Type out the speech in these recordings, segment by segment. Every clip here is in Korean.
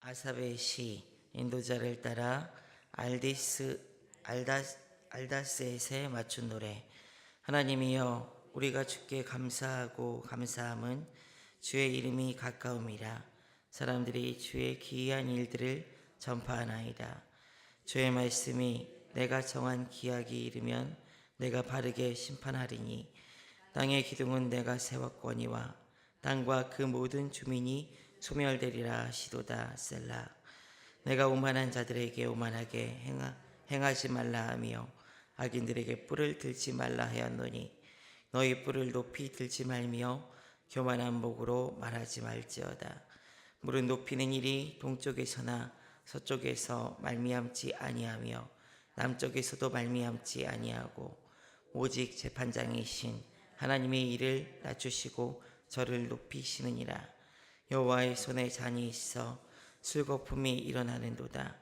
아삽의 시 인도자를 따라 알다스엣에 맞춘 노래. 하나님이여, 우리가 주께 감사하고 감사함은 주의 이름이 가까움이라. 사람들이 주의 기이한 일들을 전파하나이다. 주의 말씀이 내가 정한 기약이 이르면 내가 바르게 심판하리니, 땅의 기둥은 내가 세웠거니와 땅과 그 모든 주민이 소멸되리라 하시도다. 셀라. 내가 오만한 자들에게 오만하게 행하지 말라 하며 악인들에게 뿔을 들지 말라 하였노니, 너희 뿔을 높이 들지 말며 교만한 목으로 말하지 말지어다. 무릇 높이는 일이 동쪽에서나 서쪽에서 말미암지 아니하며 남쪽에서도 말미암지 아니하고, 오직 재판장이신 하나님의 일을 낮추시고 저를 높이시느니라. 여호와의 손에 잔이 있어 술거품이 일어나는도다.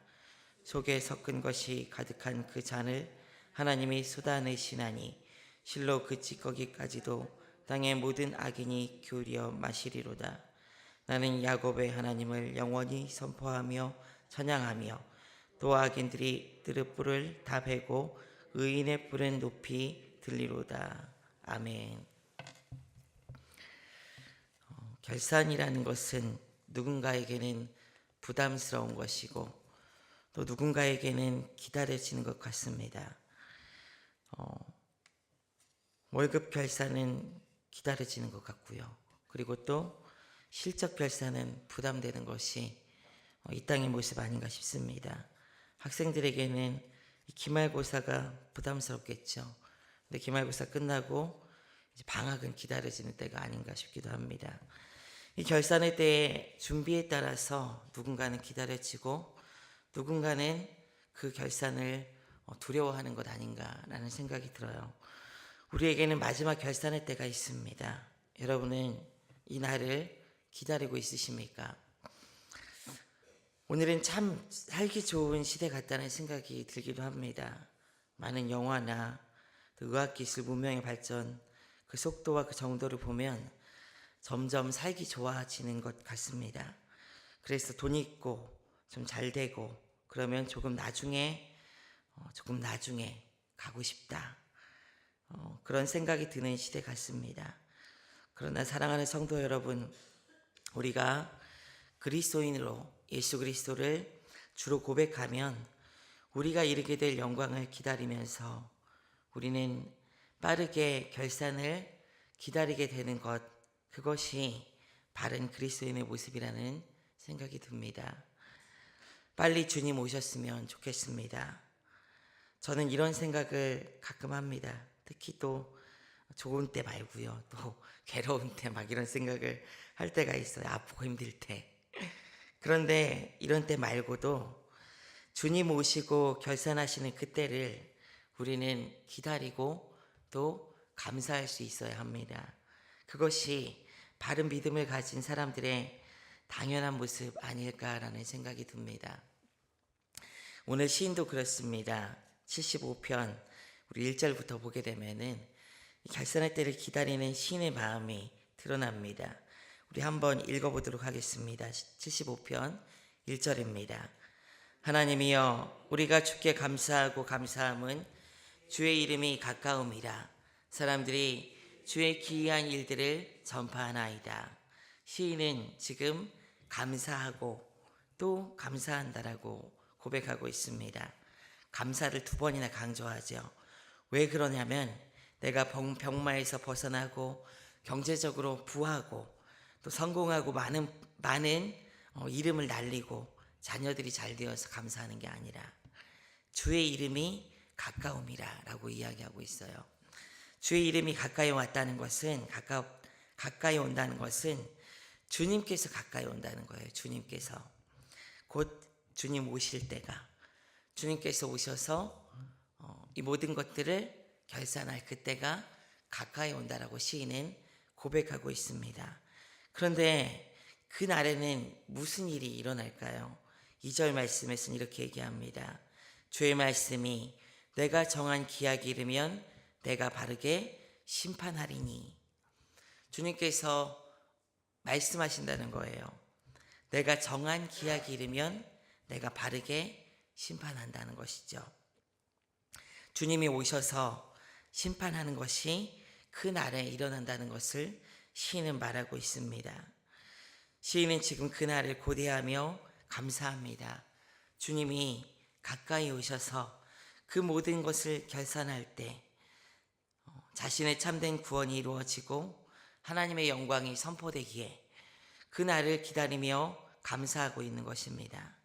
속에 섞은 것이 가득한 그 잔을 하나님이 쏟아내시나니, 실로 그 찌꺼기까지도 땅의 모든 악인이 기울여 마시리로다. 나는 야곱의 하나님을 영원히 선포하며 찬양하며, 또 악인들이 뜨르뿔을 다 베고 의인의 뿔은 높이 들리로다. 아멘. 결산이라는 것은 누군가에게는 부담스러운 것이고 또 누군가에게는 기다려지는 것 같습니다. 월급 결산은 기다려지는 것 같고요. 그리고 또 실적 결산은 부담되는 것이 이 땅의 모습 아닌가 싶습니다. 학생들에게는 기말고사가 부담스럽겠죠. 근데 기말고사 끝나고 이제 방학은 기다려지는 때가 아닌가 싶기도 합니다. 이 결산의 때의 준비에 따라서 누군가는 기다려지고 누군가는 그 결산을 두려워하는 것 아닌가라는 생각이 들어요. 우리에게는 마지막 결산의 때가 있습니다. 여러분은 이 날을 기다리고 있으십니까? 오늘은 참 살기 좋은 시대 같다는 생각이 들기도 합니다. 많은 영화나 의학기술 문명의 발전, 그 속도와 그 정도를 보면 점점 살기 좋아지는 것 같습니다. 그래서 돈 있고 좀 잘 되고 그러면 조금 나중에 가고 싶다, 그런 생각이 드는 시대 같습니다. 그러나 사랑하는 성도 여러분, 우리가 그리스도인으로 예수 그리스도를 주로 고백하면 우리가 이르게 될 영광을 기다리면서 우리는 빠르게 결산을 기다리게 되는 것, 그것이 바른 그리스도인의 모습이라는 생각이 듭니다. 빨리 주님 오셨으면 좋겠습니다. 저는 이런 생각을 가끔 합니다. 특히 또 좋은 때 말고요, 또 괴로운 때 막 이런 생각을 할 때가 있어요. 아프고 힘들 때. 그런데 이런 때 말고도 주님 오시고 결산하시는 그때를 우리는 기다리고 또 감사할 수 있어야 합니다. 그것이 바른 믿음을 가진 사람들의 당연한 모습 아닐까라는 생각이 듭니다. 오늘 시인도 그렇습니다. 75편 우리 1절부터 보게 되면은 결산의 때를 기다리는 시인의 마음이 드러납니다. 우리 한번 읽어보도록 하겠습니다. 75편 1절입니다. 하나님이여, 우리가 주께 감사하고 감사함은 주의 이름이 가까움이라. 사람들이 주의 기이한 일들을 전파하나이다. 시인은 지금 감사하고 또 감사한다라고 고백하고 있습니다. 감사를 2번이나 강조하죠. 왜 그러냐면 내가 병마에서 벗어나고 경제적으로 부하고 또 성공하고 많은 이름을 날리고 자녀들이 잘 되어서 감사하는 게 아니라 주의 이름이 가까움이라 라고 이야기하고 있어요. 주의 이름이 가까이 왔다는 것은 가까이 온다는 것은 주님께서 가까이 온다는 거예요. 주님께서 곧 주님 오실 때가, 주님께서 오셔서 이 모든 것들을 결산할 그때가 가까이 온다라고 시인은 고백하고 있습니다. 그런데 그 날에는 무슨 일이 일어날까요? 2절 말씀에서는 이렇게 얘기합니다. 주의 말씀이 내가 정한 기약이 이르면 내가 바르게 심판하리니. 주님께서 말씀하신다는 거예요. 내가 정한 기약이 이르면 내가 바르게 심판한다는 것이죠. 주님이 오셔서 심판하는 것이 그 날에 일어난다는 것을 시인은 말하고 있습니다. 시인은 지금 그 날을 고대하며 감사합니다. 주님이 가까이 오셔서 그 모든 것을 결산할 때 자신의 참된 구원이 이루어지고 하나님의 영광이 선포되기에 그 날을 기다리며 감사하고 있는 것입니다.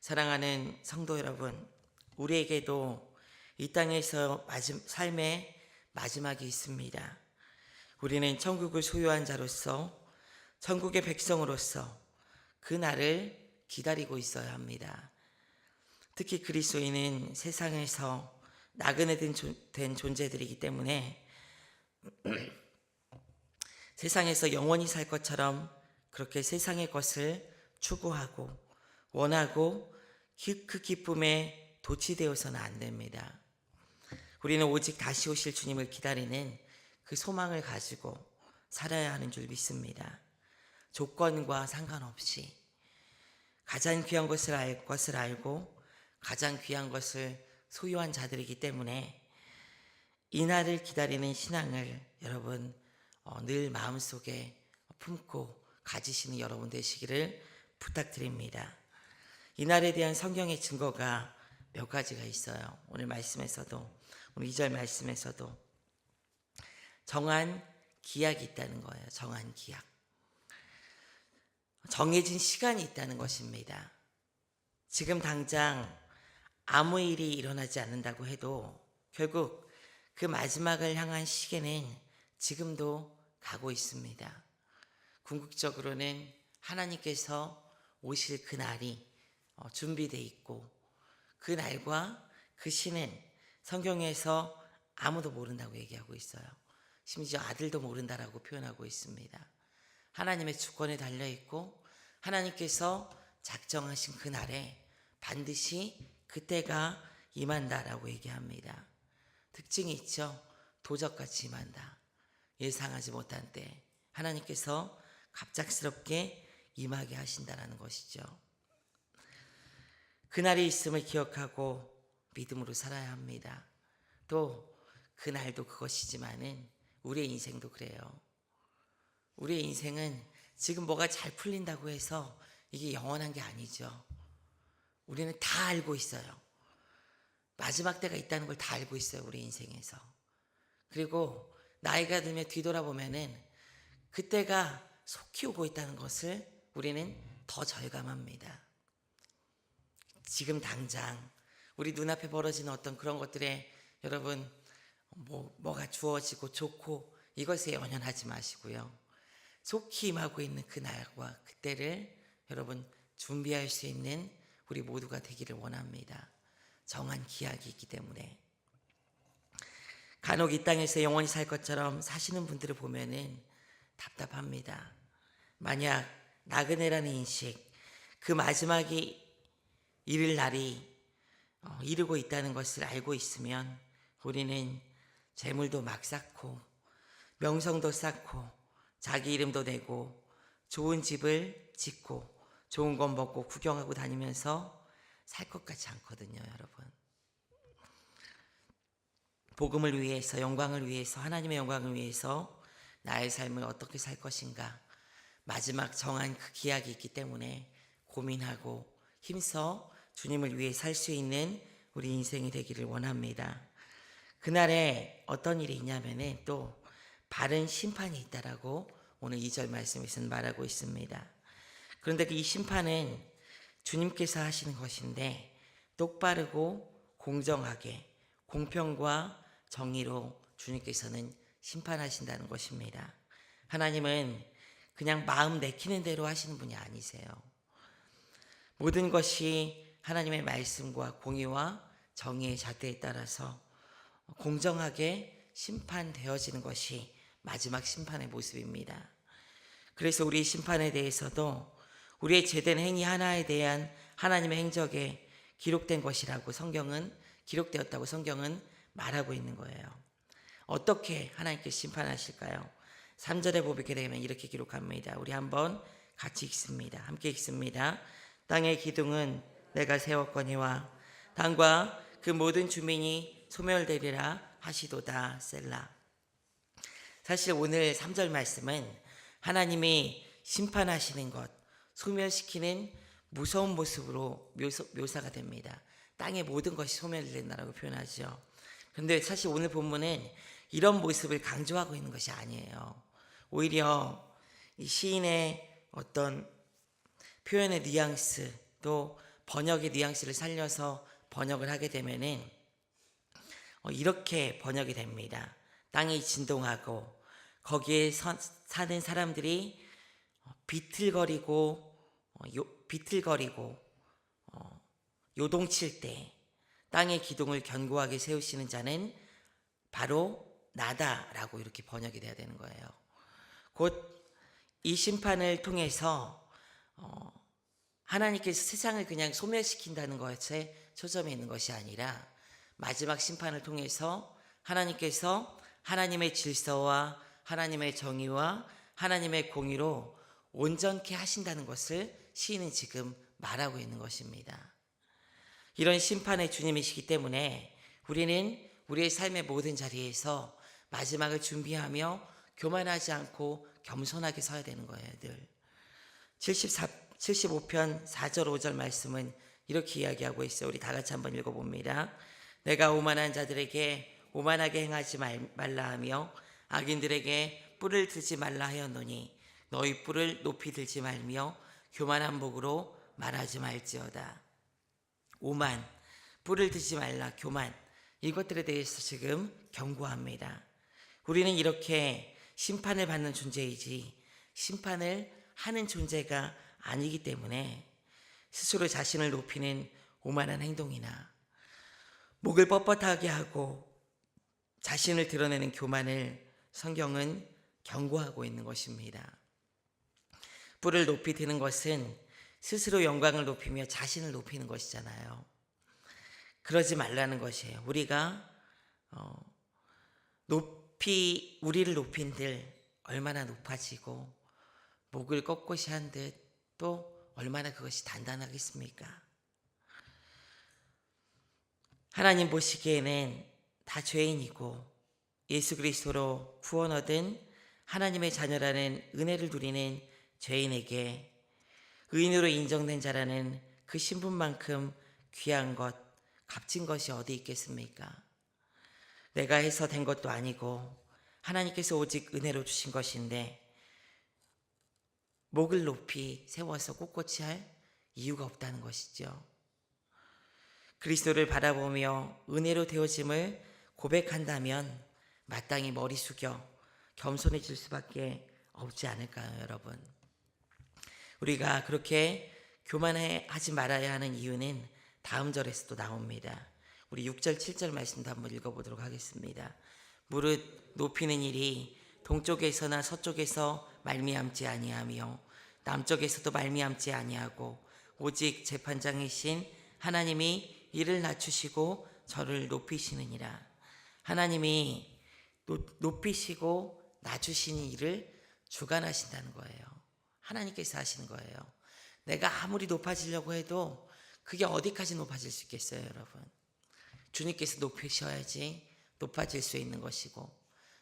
사랑하는 성도 여러분, 우리에게도 이 땅에서 삶의 마지막이 있습니다. 우리는 천국을 소유한 자로서, 천국의 백성으로서 그 날을 기다리고 있어야 합니다. 특히 그리스도인은 세상에서 나그네 된 존재들이기 때문에 세상에서 영원히 살 것처럼 그렇게 세상의 것을 추구하고 원하고 그 기쁨에 도취되어서는 안 됩니다. 우리는 오직 다시 오실 주님을 기다리는 그 소망을 가지고 살아야 하는 줄 믿습니다. 조건과 상관없이 가장 귀한 것을 알고 가장 귀한 것을 소유한 자들이기 때문에 이 날을 기다리는 신앙을 여러분 늘 마음속에 품고 가지시는 여러분 되시기를 부탁드립니다. 이 날에 대한 성경의 증거가 몇 가지가 있어요. 오늘 말씀에서도, 오늘 2절 말씀에서도 정한 기약이 있다는 거예요. 정한 기약. 정해진 시간이 있다는 것입니다. 지금 당장 아무 일이 일어나지 않는다고 해도 결국 그 마지막을 향한 시계는 지금도 가고 있습니다. 궁극적으로는 하나님께서 오실 그 날이 준비되어 있고 그 날과 그 시는 성경에서 아무도 모른다고 얘기하고 있어요. 심지어 아들도 모른다라고 표현하고 있습니다. 하나님의 주권에 달려있고 하나님께서 작정하신 그 날에 반드시 그때가 임한다라고 얘기합니다. 특징이 있죠. 도적같이 임한다. 예상하지 못한 때 하나님께서 갑작스럽게 임하게 하신다라는 것이죠. 그날이 있음을 기억하고 믿음으로 살아야 합니다. 또 그날도 그것이지만은 우리의 인생도 그래요. 우리의 인생은 지금 뭐가 잘 풀린다고 해서 이게 영원한 게 아니죠. 우리는 다 알고 있어요. 마지막 때가 있다는 걸 다 알고 있어요. 우리 인생에서. 그리고 나이가 들면 뒤돌아보면은 그때가 속히 오고 있다는 것을 우리는 더 절감합니다. 지금 당장 우리 눈앞에 벌어지는 어떤 그런 것들에 여러분 뭐가 주어지고 좋고 이것에 연연하지 마시고요. 속히 임하고 있는 그 날과 그때를 여러분 준비할 수 있는 우리 모두가 되기를 원합니다. 정한 기약이 있기 때문에. 간혹 이 땅에서 영원히 살 것처럼 사시는 분들을 보면은 답답합니다. 만약 나그네라는 인식, 그 마지막이 이를 날이 이르고 있다는 것을 알고 있으면 우리는 재물도 막 쌓고 명성도 쌓고 자기 이름도 내고 좋은 집을 짓고 좋은 건 먹고 구경하고 다니면서 살 것 같지 않거든요, 여러분. 복음을 위해서, 영광을 위해서, 하나님의 영광을 위해서 나의 삶을 어떻게 살 것인가, 마지막 정한 그 기약이 있기 때문에 고민하고 힘써 주님을 위해 살 수 있는 우리 인생이 되기를 원합니다. 그날에 어떤 일이 있냐면은 또 바른 심판이 있다라고 오늘 2절 말씀에서는 말하고 있습니다. 그런데 이 심판은 주님께서 하시는 것인데 똑바르고 공정하게 공평과 정의로 주님께서는 심판하신다는 것입니다. 하나님은 그냥 마음 내키는 대로 하시는 분이 아니세요. 모든 것이 하나님의 말씀과 공의와 정의의 잣대에 따라서 공정하게 심판되어지는 것이 마지막 심판의 모습입니다. 그래서 우리의 심판에 대해서도 우리의 제된 행위 하나에 대한 하나님의 행적에 기록된 것이라고 기록되었다고 성경은 말하고 있는 거예요. 어떻게 하나님께서 심판하실까요? 3절에 보게 되면 이렇게 기록합니다. 우리 한번 같이 읽습니다. 함께 읽습니다. 땅의 기둥은 내가 세웠거니와 땅과 그 모든 주민이 소멸되리라 하시도다. 셀라. 사실 오늘 3절 말씀은 하나님이 심판하시는 것, 소멸시키는 무서운 모습으로 묘사가 됩니다. 땅의 모든 것이 소멸된다라고 표현하죠. 그런데 사실 오늘 본문은 이런 모습을 강조하고 있는 것이 아니에요. 오히려 이 시인의 어떤 표현의 뉘앙스, 또 번역의 뉘앙스를 살려서 번역을 하게 되면은 이렇게 번역이 됩니다. 땅이 진동하고 거기에 사는 사람들이 비틀거리고 요동칠 때 땅의 기둥을 견고하게 세우시는 자는 바로 나다라고 이렇게 번역이 돼야 되는 거예요. 곧 이 심판을 통해서 하나님께서 세상을 그냥 소멸시킨다는 것에 초점이 있는 것이 아니라 마지막 심판을 통해서 하나님께서 하나님의 질서와 하나님의 정의와 하나님의 공의로 온전케 하신다는 것을 시인은 지금 말하고 있는 것입니다. 이런 심판의 주님이시기 때문에 우리는 우리의 삶의 모든 자리에서 마지막을 준비하며 교만하지 않고 겸손하게 서야 되는 거예요. 늘 75편 4절 5절 말씀은 이렇게 이야기하고 있어요. 우리 다 같이 한번 읽어봅니다. 내가 오만한 자들에게 오만하게 행하지 말라 하며 악인들에게 뿔을 들지 말라 하였노니 너희 뿔을 높이 들지 말며 교만한 목으로 말하지 말지어다. 오만, 뿔을 들지 말라, 교만, 이것들에 대해서 지금 경고합니다. 우리는 이렇게 심판을 받는 존재이지 심판을 하는 존재가 아니기 때문에 스스로 자신을 높이는 오만한 행동이나 목을 뻣뻣하게 하고 자신을 드러내는 교만을 성경은 경고하고 있는 것입니다. 뿔을 높이 드는 것은 스스로 영광을 높이며 자신을 높이는 것이잖아요. 그러지 말라는 것이에요. 우리가 우리를 높인들 얼마나 높아지고 목을 꼿꼿이 한 듯 또 얼마나 그것이 단단하겠습니까? 하나님 보시기에는 다 죄인이고 예수 그리스도로 구원 얻은 하나님의 자녀라는 은혜를 누리는 죄인에게 의인으로 인정된 자라는 그 신분만큼 귀한 것, 값진 것이 어디 있겠습니까? 내가 해서 된 것도 아니고 하나님께서 오직 은혜로 주신 것인데 목을 높이 세워서 꼿꼿이 할 이유가 없다는 것이죠. 그리스도를 바라보며 은혜로 되어짐을 고백한다면 마땅히 머리 숙여 겸손해질 수밖에 없지 않을까요, 여러분? 우리가 그렇게 교만하지 말아야 하는 이유는 다음 절에서도 나옵니다. 우리 6절, 7절 말씀도 한번 읽어보도록 하겠습니다. 무릇 높이는 일이 동쪽에서나 서쪽에서 말미암지 아니하며 남쪽에서도 말미암지 아니하고 오직 재판장이신 하나님이 이를 낮추시고 저를 높이시느니라. 하나님이 높이시고 낮추시는 일을 주관하신다는 거예요. 하나님께서 하시는 거예요. 내가 아무리 높아지려고 해도 그게 어디까지 높아질 수 있겠어요, 여러분? 주님께서 높이셔야지 높아질 수 있는 것이고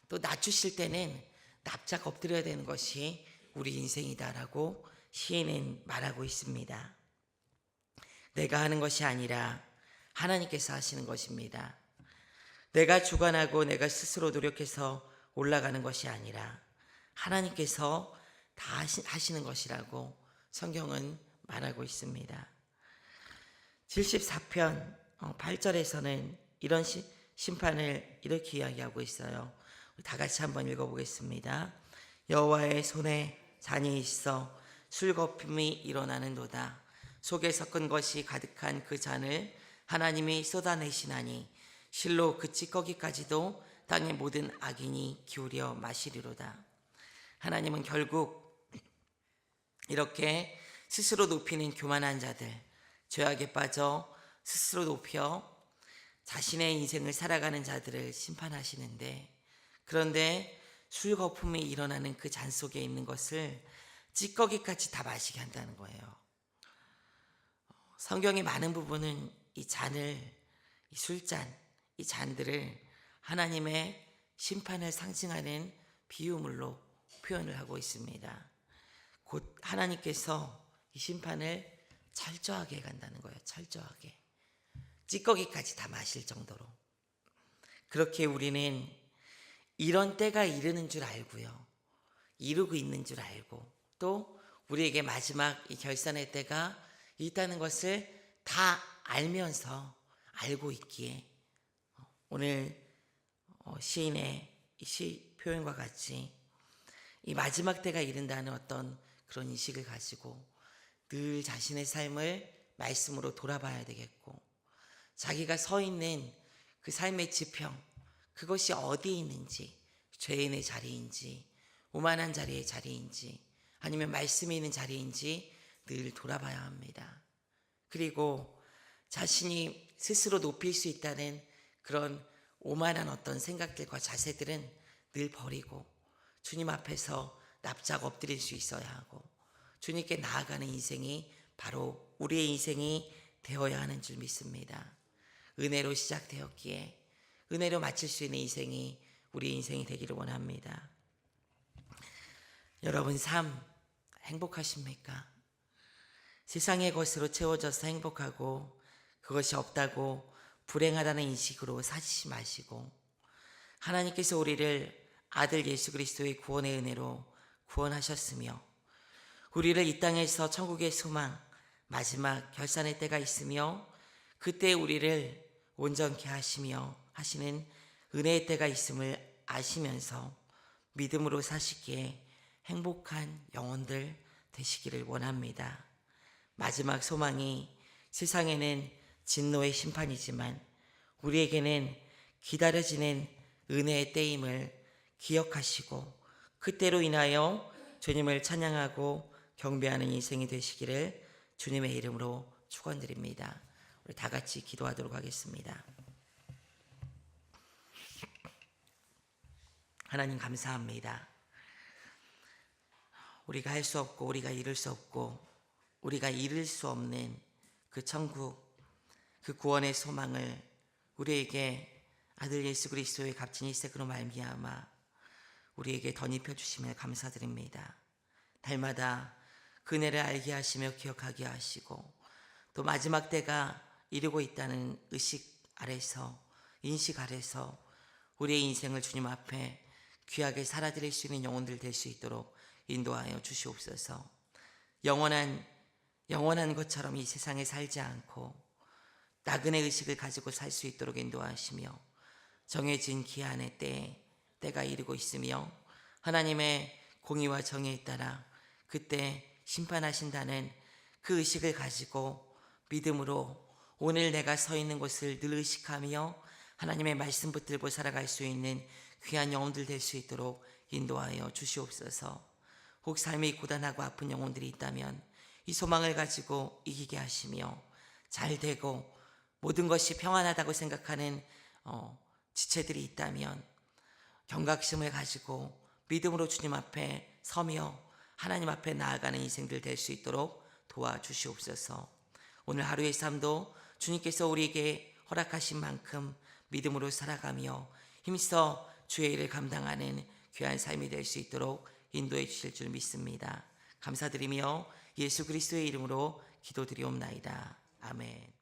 또 낮추실 때는 납작 엎드려야 되는 것이 우리 인생이다라고 시인은 말하고 있습니다. 내가 하는 것이 아니라 하나님께서 하시는 것입니다. 내가 주관하고 내가 스스로 노력해서 올라가는 것이 아니라 하나님께서 다 하시는 것이라고 성경은 말하고 있습니다. 74편 8절에서는 이런 심판을 이렇게 이야기하고 있어요. 다 같이 한번 읽어보겠습니다. 여호와의 손에 잔이 있어 술거품이 일어나는도다. 속에 섞은 것이 가득한 그 잔을 하나님이 쏟아내시나니 실로 그 찌꺼기까지도 땅의 모든 악인이 기울여 마시리로다. 하나님은 결국 이렇게 스스로 높이는 교만한 자들, 죄악에 빠져 스스로 높여 자신의 인생을 살아가는 자들을 심판하시는데, 그런데 술 거품이 일어나는 그 잔 속에 있는 것을 찌꺼기까지 다 마시게 한다는 거예요. 성경의 많은 부분은 이 잔을, 이 술잔, 이 잔들을 하나님의 심판을 상징하는 비유물로 표현을 하고 있습니다. 곧 하나님께서 이 심판을 철저하게 간다는 거예요. 철저하게. 찌꺼기까지 다 마실 정도로. 그렇게 우리는 이런 때가 이르는 줄 알고요. 이루고 있는 줄 알고 또 우리에게 마지막 이 결산의 때가 있다는 것을 다 알면서 알고 있기에 오늘 시인의 이 시 표현과 같이 이 마지막 때가 이른다는 어떤 그런 인식을 가지고 늘 자신의 삶을 말씀으로 돌아봐야 되겠고 자기가 서 있는 그 삶의 지평 그것이 어디에 있는지 죄인의 자리인지 오만한 자리의 자리인지 아니면 말씀이 있는 자리인지 늘 돌아봐야 합니다. 그리고 자신이 스스로 높일 수 있다는 그런 오만한 어떤 생각들과 자세들은 늘 버리고 주님 앞에서 납작 엎드릴 수 있어야 하고 주님께 나아가는 인생이 바로 우리의 인생이 되어야 하는 줄 믿습니다. 은혜로 시작되었기에 은혜로 마칠 수 있는 인생이 우리 인생이 되기를 원합니다. 여러분 삶 행복하십니까? 세상의 것으로 채워져서 행복하고 그것이 없다고 불행하다는 인식으로 사시지 마시고 하나님께서 우리를 아들 예수 그리스도의 구원의 은혜로 구원하셨으며 우리를 이 땅에서 천국의 소망 마지막 결산의 때가 있으며 그때 우리를 온전케 하시며 하시는 은혜의 때가 있음을 아시면서 믿음으로 사시기에 행복한 영혼들 되시기를 원합니다. 마지막 소망이 세상에는 진노의 심판이지만 우리에게는 기다려지는 은혜의 때임을 기억하시고 그때로 인하여 주님을 찬양하고 경배하는 인생이 되시기를 주님의 이름으로 축원드립니다. 우리 다 같이 기도하도록 하겠습니다. 하나님 감사합니다. 우리가 할 수 없고 우리가 이룰 수 없고 우리가 이룰 수 없는 그 천국 그 구원의 소망을 우리에게 아들 예수 그리스도의 값진 희생으로 말미암아 우리에게 덧입혀 주심을 감사드립니다. 달마다 그 은혜를 알게 하시며 기억하게 하시고 또 마지막 때가 이루고 있다는 의식 아래서 인식 아래서 우리의 인생을 주님 앞에 귀하게 살아드릴 수 있는 영혼들 될 수 있도록 인도하여 주시옵소서. 영원한 것처럼 이 세상에 살지 않고 나그네 의식을 가지고 살 수 있도록 인도하시며 정해진 기한의 때가 이르고 있으며 하나님의 공의와 정의에 따라 그때 심판하신다는 그 의식을 가지고 믿음으로 오늘 내가 서 있는 곳을 늘 의식하며 하나님의 말씀 붙들고 살아갈 수 있는 귀한 영혼들 될 수 있도록 인도하여 주시옵소서. 혹 삶이 고단하고 아픈 영혼들이 있다면 이 소망을 가지고 이기게 하시며 잘 되고 모든 것이 평안하다고 생각하는 지체들이 있다면 경각심을 가지고 믿음으로 주님 앞에 서며 하나님 앞에 나아가는 인생들 될 수 있도록 도와주시옵소서. 오늘 하루의 삶도 주님께서 우리에게 허락하신 만큼 믿음으로 살아가며 힘써 주의 일을 감당하는 귀한 삶이 될 수 있도록 인도해 주실 줄 믿습니다. 감사드리며 예수 그리스도의 이름으로 기도드리옵나이다. 아멘.